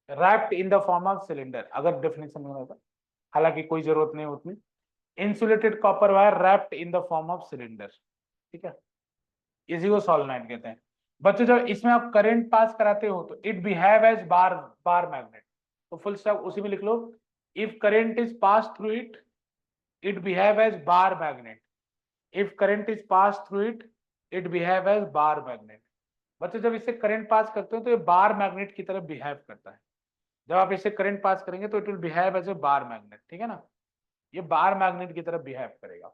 Wrapped in the form of cylinder अगर डेफिनेशन में होता, हालांकि कोई जरूरत नहीं उतनी। Insulated copper wire wrapped in the form of cylinder, ठीक है, इसी को सोलेनॉइड कहते हैं। बच्चों जब इसमें आप करंट पास कराते हो तो it behave as bar, bar magnet. तो फुल स्टॉप उसी में लिख लो, if current is pass through it, it behave as bar magnet. If current is pass through it, it behave as bar magnet. बच्चों जब इससे करंट पास करते हो तो ये बार मैग्नेट की तरह बिहेव करता है। जब आप इससे करंट पास करेंगे तो it will behave as a bar magnet, ठीक है ना, ये बार मैग्नेट की तरह बिहेव करेगा।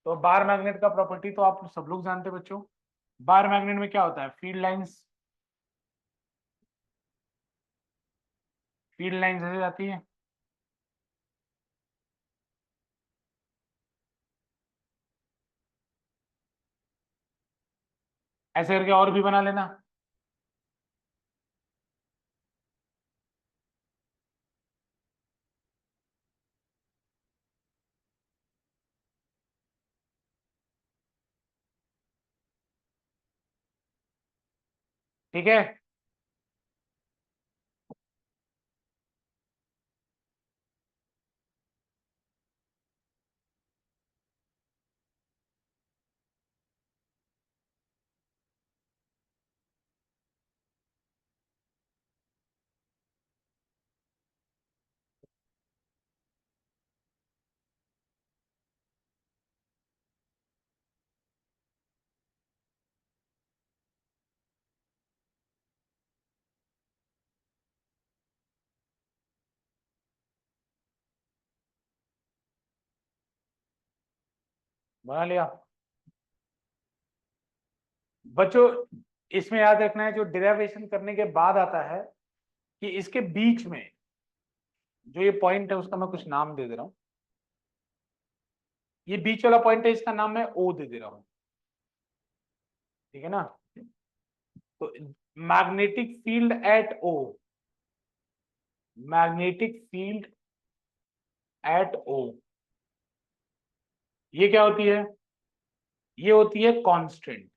तो बार मैग्नेट का प्रॉपर्टी तो आप सब लोग जानते हैं बच्चों। बार मैग्नेट में क्या होता है? फील्ड लाइंस, फील्ड लाइंस ऐसे जाती है, ऐसे करके और भी बना लेना। ठीक है, बना लिया। बच्चों इसमें याद रखना है, जो डेरिवेशन करने के बाद आता है कि इसके बीच में जो ये पॉइंट है उसका मैं कुछ नाम दे दे रहा हूं। ये बीच वाला पॉइंट है, इसका नाम मैं ओ दे दे रहा हूं, ठीक है ना। तो magnetic field at O, magnetic field at O, ये क्या होती है? ये होती है कांस्टेंट।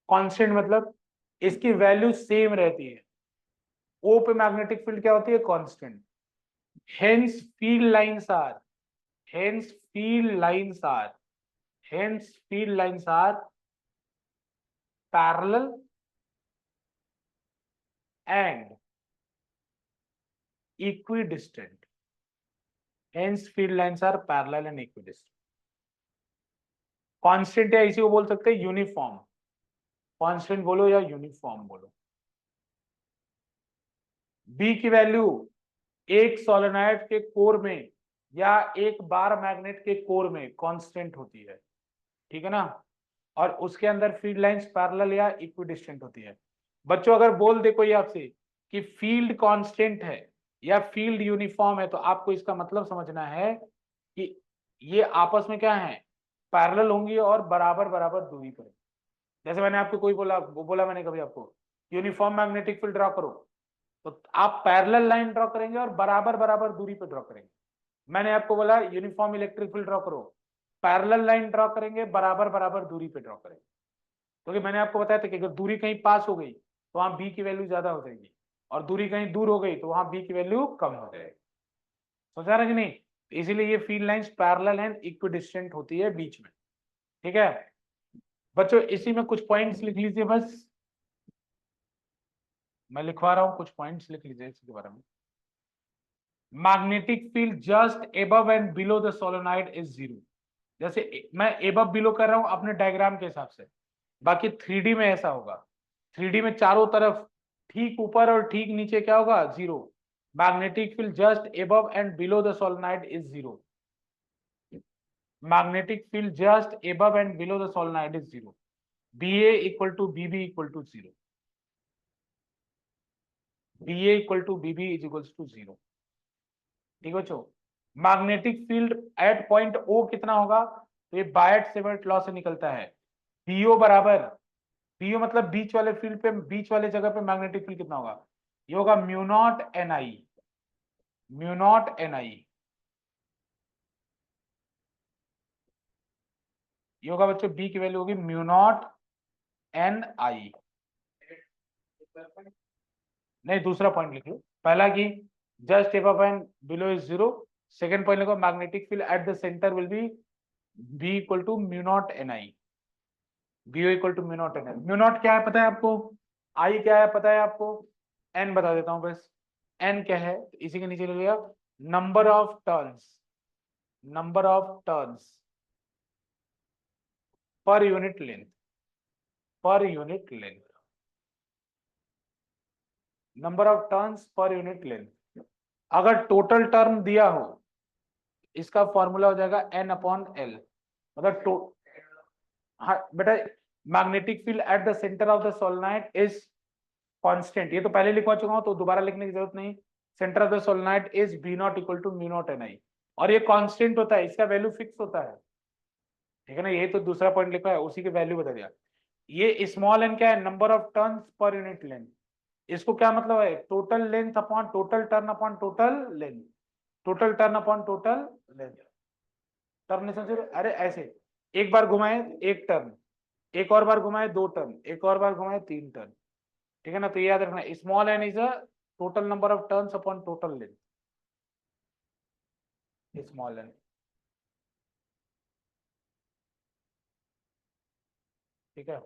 कांस्टेंट मतलब इसकी वैल्यू सेम रहती है। ओ पे मैग्नेटिक फील्ड क्या होती है? Constant. Hence field lines are, hence field lines are, hence field lines are parallel and equidistant. Hence field lines are parallel and equidistant. Constant या इसी को बोल सकते हैं यूनिफॉर्म। कांस्टेंट बोलो या यूनिफॉर्म बोलो। बी की वैल्यू एक सोलेनॉइड के कोर में या एक बार मैग्नेट के कोर में कांस्टेंट होती है, ठीक है ना, और उसके अंदर फील्ड लाइंस पैरेलल या इक्विडिस्टेंट होती है। बच्चों अगर बोल दे कोई आपसे कि फील्ड कांस्टेंट है या फील्ड यूनिफॉर्म है, तो आपको इसका मतलब समझना है कि ये आपस में क्या है? पैरेलल होंगी और बराबर बराबर दूरी पर। जैसे मैंने आपको कोई बोला, वो बोला मैंने कभी आपको यूनिफॉर्म मैग्नेटिक फील्ड ड्रॉ करो, तो आप पैरेलल लाइन ड्रॉ करेंगे और बराबर बराबर दूरी पे ड्रॉ करेंगे। मैंने आपको बोला यूनिफॉर्म इलेक्ट्रिक फील्ड ड्रॉ करो, पैरेलल लाइन ड्रॉ करेंगे, बराबर बराबर दूरी पे ड्रॉ करेंगे। क्योंकि मैंने आपको बताया था कि अगर दूरी कहीं पास हो गई तो वहां बी की वैल्यू ज्यादा हो जाएगी, और दूरी कहीं दूर हो गई तो वहां बी की वैल्यू कम हो जाएगी। सोचा ना कि नहीं? तो इसीलिए ये field lines parallel and equidistant होती है बीच में, ठीक है। बच्चों इसी में कुछ पॉइंट्स लिख लीजिए बस, मैं लिखवा रहा हूँ, कुछ पॉइंट्स लिख लीजिए इसके बारे में। Magnetic field just above and below the solenoid is zero. जैसे मैं एबव बिलो कर रहा हूं अपने डायग्राम के हिसाब से, बाकी 3D में ऐसा होगा। 3D में चारों तरफ ठीक ऊपर और ठीक नीचे क्या होगा, zero. Magnetic field just above and below the solenoid is zero. Magnetic field just above and below the solenoid is zero. BA equal to BB equal to zero. BA equal to BB is equal to zero. ठीक है बच्चों। Magnetic field at point O कितना होगा, तो ये बायट Savart law से निकलता है। BO बराबर, BO मतलब बीच वाले फील्ड पे, बीच वाले जगह पे मैग्नेटिक फील्ड कितना होगा, ये होगा mu naught NI। Mu naught NI ये होगा बच्चों, B की वैल्यू होगी म्यू नॉट NI। नहीं, दूसरा पॉइंट लिख लो। पहला की just above and below is zero. Second point लिखो magnetic field at the centre will be B equal to mu naught NI। BO equal to mu naught NI। Mu naught क्या है पता है आपको, I क्या है पता है आपको, N बता देता हूं बस। N क्या है, इसी के नीचे लिखिएगा number of turns, number of turns per unit length, per unit length, number of turns per unit length. अगर टोटल टर्म दिया हो, इसका फॉर्मूला हो जाएगा N/L। मतलब हाँ बेटा, magnetic field at the centre of the solenoid is constant, ये तो पहले लिखवा चुका हूं तो दोबारा लिखने की जरूरत नहीं। Centre of the solenoid is B naught equal to mu naught NI, और ये कांस्टेंट होता है, इसका वैल्यू फिक्स होता है। ठीक है ना, ये तो दूसरा पॉइंट लिखा है, उसी की वैल्यू बता दिया। ये स्मॉल n क्या है, number of turns per unit length. इसको क्या मतलब है, total length upon total turn upon total length, total turn upon total length. Turn नहीं समझ रहे, अरे ऐसे एक बार घुमाए एक टर्न, एक और बार घुमाए दो टर्न, एक और बार घुमाए तीन टर्न। ठीक है ना, तो ये याद रखना, small n is a total number of turns upon total length, small n. ठीक है,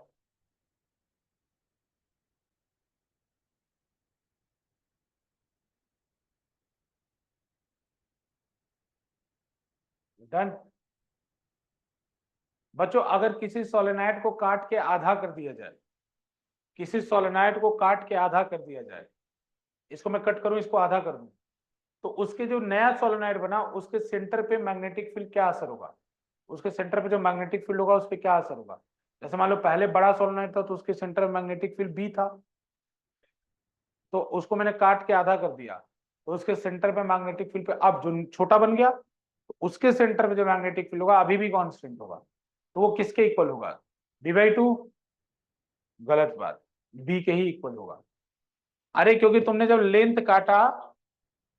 डन। बच्चों अगर किसी सोलेनाइड को काट के आधा कर दिया जाए, किसी सोलेनाइड को काट के आधा कर दिया जाए, इसको मैं कट करूं, इसको आधा कर दूं, तो उसके जो नया सोलेनाइड बना उसके सेंटर पे मैग्नेटिक फील्ड क्या असर होगा, उसके सेंटर पे जो मैग्नेटिक फील्ड होगा उस पर क्या असर होगा। जैसे मान लो पहले बड़ा सोलेनाइड था तो उसके सेंटर में मैग्नेटिक फील्ड B था, तो उसको मैंने काट के आधा कर दिया, तो उसके सेंटर पे मैग्नेटिक फील्ड पे अब जो छोटा बन गया, तो उसके सेंटर पे जो मैग्नेटिक फील्ड होगा अभी भी कांस्टेंट होगा, तो वो किसके इक्वल होगा, B/2। गलत बात, B के ही इक्वल होगा। अरे क्योंकि तुमने जब लेंथ काटा,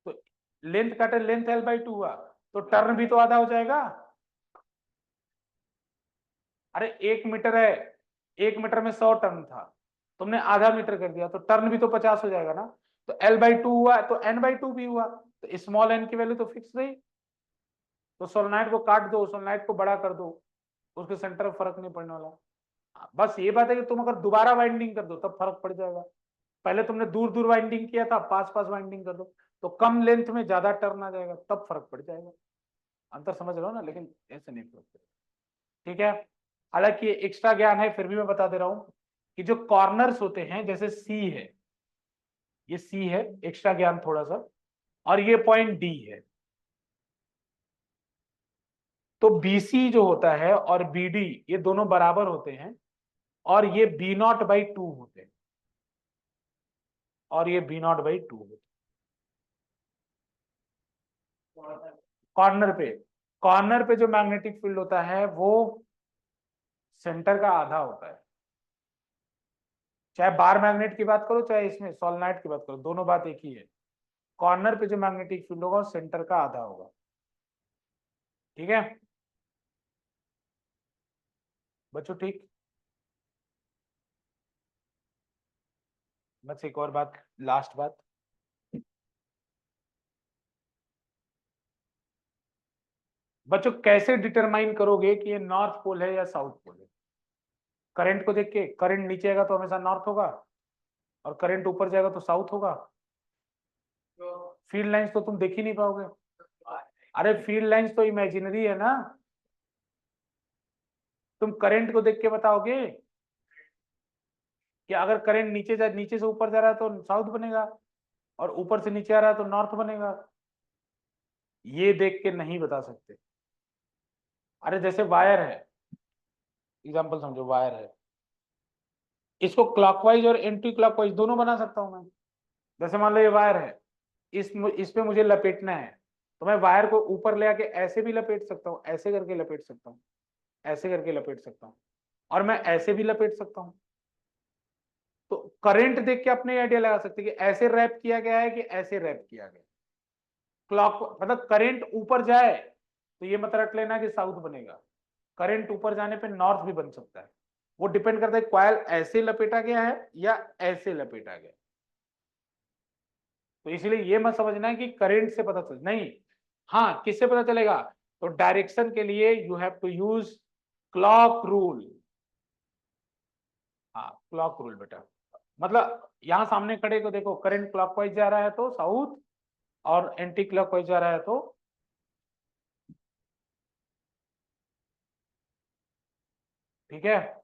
तो लेंथ काटे, लेंथ L/2 हुआ, तो टर्न भी तो आधा हो जाएगा। अरे 1 मीटर है, 1 मीटर में 100 टर्न था, तुमने आधा मीटर कर दिया तो टर्न भी तो 50 हो जाएगा ना। तो L/2 हुआ तो N/2 भी हुआ, तो स्मॉल n की वैल्यू तो फिक्स रही। तो सोलेनाइड को काट दो, सोलेनाइड को बड़ा कर दो, उसके सेंटर में फर्क नहीं पड़ने वाला। बस ये बात है कि तुम अगर दोबारा वाइंडिंग कर दो तब फर्क पड़ जाएगा। पहले तुमने दूर दूर वाइंडिंग किया था, पास पास वाइंडिंग कर दो, तो कम लेंथ में ज्यादा टर्न आ जाएगा, तब फर्क पड़ जाएगा। अंतर समझ रहे हो ना, लेकिन ऐसे नहीं फर्क पड़ेगा। ठीक है, हालांकि ये एक्स्ट्रा ज्ञान है, फिर भी मैं बता दे रहा हूं कि जो कॉर्नर्स होते हैं, जैसे सी है, ये सी है, एक्स्ट्रा ज्ञान थोड़ा सा, और ये पॉइंट डी है, तो BC जो होता है और BD ये दोनों बराबर होते हैं, और ये B0/2 होते हैं, और ये B0/2 होते हैं। कॉर्नर पे, कॉर्नर पे जो मैग्नेटिक फील्ड होता है वो सेंटर का आधा होता है। चाहे बार मैग्नेट की बात करो, चाहे इसमें सोलेनाइड की बात करो, दोनों बात एक ही है। कॉर्नर पे जो मैग्नेटिक फील्ड होगा वो सेंटर का आधा होगा। ठीक है बच्चों, ठीक। बस एक और बात, लास्ट बात, बच्चों कैसे डिटरमाइन करोगे कि ये नॉर्थ पोल है या साउथ पोल है। करंट को देख के, करंट नीचे आएगा तो हमेशा नॉर्थ होगा, और करंट ऊपर जाएगा तो साउथ होगा। फील्ड लाइंस तो तुम देख ही नहीं पाओगे। अरे फील्ड लाइंस तो इमेजिनरी है ना, तुम करंट को देख के बताओगे कि अगर करंट नीचे से ऊपर जा रहा है तो साउथ बनेगा, और ऊपर से नीचे आ रहा है तो नॉर्थ बनेगा। ये देख के नहीं बता सकते। अरे जैसे वायर है, एग्जांपल समझो, वायर है, इसको क्लॉकवाइज और एंटी क्लॉकवाइज दोनों बना सकता हूं मैं। जैसे मान लो ये वायर है, इस पे मुझे लपेटना है, तो मैं वायर को ऊपर ले आके ऐसे भी लपेट सकता हूँ, ऐसे करके लपेट सकता हूँ, ऐसे करके लपेट सकता हूँ, और मैं ऐसे भी लपेट सकता हूँ। तो करंट देख के अपने आइडिया लगा सकते हैं कि ऐसे रैप किया गया है कि ऐसे रैप किया गया। क्लॉक मतलब करंट ऊपर जाए तो ये मत रख लेना कि साउथ बनेगा, करंट ऊपर जाने पे नॉर्थ भी बन सकता है। वो डिपेंड करता है कॉइल ऐसे लपेटा गया है या ऐसे लपेटा गया। तो इसलिए ये मत समझना है कि करंट से पता चल, नहीं। हाँ, किससे पता चलेगा? तो डायरेक्शन के लिए you have to use clock rule. हाँ, क्लॉक रूल बेटा। मतलब यहां सामने खड़े को देखो, करंट क्लॉकवाइज जा रहा है तो साउथ, और एंटी क्लॉकवाइज जा रहा है तो, ठीक है।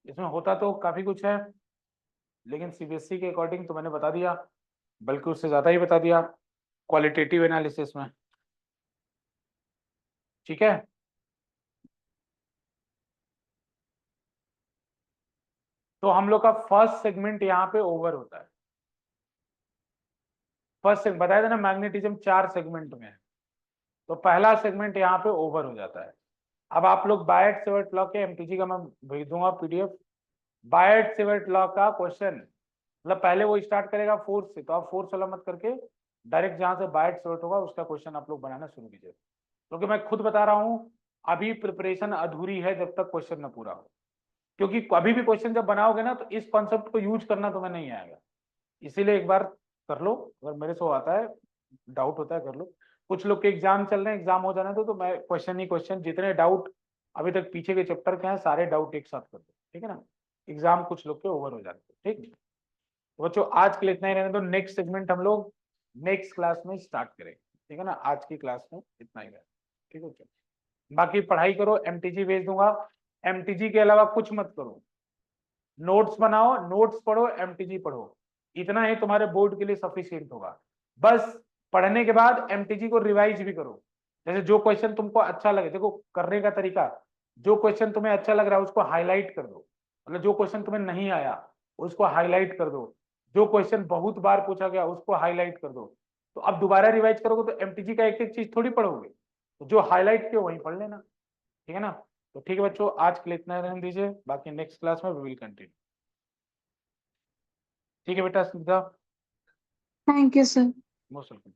इसमें होता तो काफी कुछ है, लेकिन सीबीएसई के अकॉर्डिंग तो मैंने बता दिया, बल्कि उससे ज्यादा ही बता दिया क्वालिटेटिव एनालिसिस में। ठीक है। तो हम लोग का फर्स्ट सेगमेंट यहाँ पे ओवर होता है। फर्स्ट सेगमेंट बताया था ना, मैग्नेटिज्म 4 सेगमेंट में है, तो पहला सेगमेंट यहाँ पे ओवर हो जाता है। अब आप लोग बायट सेवर्ट लॉ के एमटीजी का मैं भेज दूंगा पीडीएफ। बायट सेवर्ट लॉ का क्वेश्चन, मतलब पहले वो स्टार्ट करेगा फोर्स से, तो आप फोर्स वाला मत करके डायरेक्ट जहां से बायट सेवर्ट होगा उसका क्वेश्चन आप लोग बनाना शुरू कीजिए, क्योंकि मैं खुद बता रहा हूँ अभी प्रिपरेशन अधूरी है जब तक क्वेश्चन न पूरा हो। क्योंकि अभी भी क्वेश्चन जब बनाओगे ना तो इस कॉन्सेप्ट को यूज करना तुम्हें नहीं आएगा। इसीलिए एक बार कर लो, अगर मेरे से आता है, डाउट होता है कर लो। कुछ लोग के एग्जाम चल रहे हैं, एग्जाम हो जाने दो, तो मैं क्वेश्चन ही क्वेश्चन जितने डाउट अभी तक पीछे के चैप्टर के हैं सारे डाउट एक साथ कर दो, ठीक है ना। एग्जाम कुछ लोग के ओवर हो जाते हैं, ठीक। तो बच्चों आज के लिए इतना ही रहने दो, नेक्स्ट सेगमेंट हम लोग नेक्स्ट क्लास में स्टार्ट करेंगे, ठीक है ना। आज की क्लास में इतना ही है, ठीक है। बाकी पढ़ाई करो, एमटीजी भेज दूंगा। एमटीजी के अलावा कुछ मत करो, नोट्स बनाओ, नोट्स पढ़ो, एमटीजी पढ़ो, इतना ही तुम्हारे बोर्ड के लिए सफिशिएंट होगा। बस पढ़ने के बाद एमटीजी को रिवाइज भी करो। जैसे जो क्वेश्चन तुमको अच्छा लगे, देखो करने का तरीका, जो क्वेश्चन तुम्हें अच्छा लग रहा है उसको हाईलाइट कर दो, मतलब जो क्वेश्चन तुम्हें नहीं आया उसको हाईलाइट कर दो, जो क्वेश्चन बहुत बार पूछा गया उसको हाईलाइट कर दो। तो अब दोबारा रिवाइज करोगे तो एमटीजी का एक एक चीज थोड़ी पढ़ोगे, तो जो हाईलाइट किया वही पढ़ लेना, ठीक है ना। तो ठीक है बच्चों, आज के लिए इतना रहने दीजिए, बाकी नेक्स्ट क्लास में वी विल कंटिन्यू। ठीक है बेटा Smita, thank you sir. Most welcome.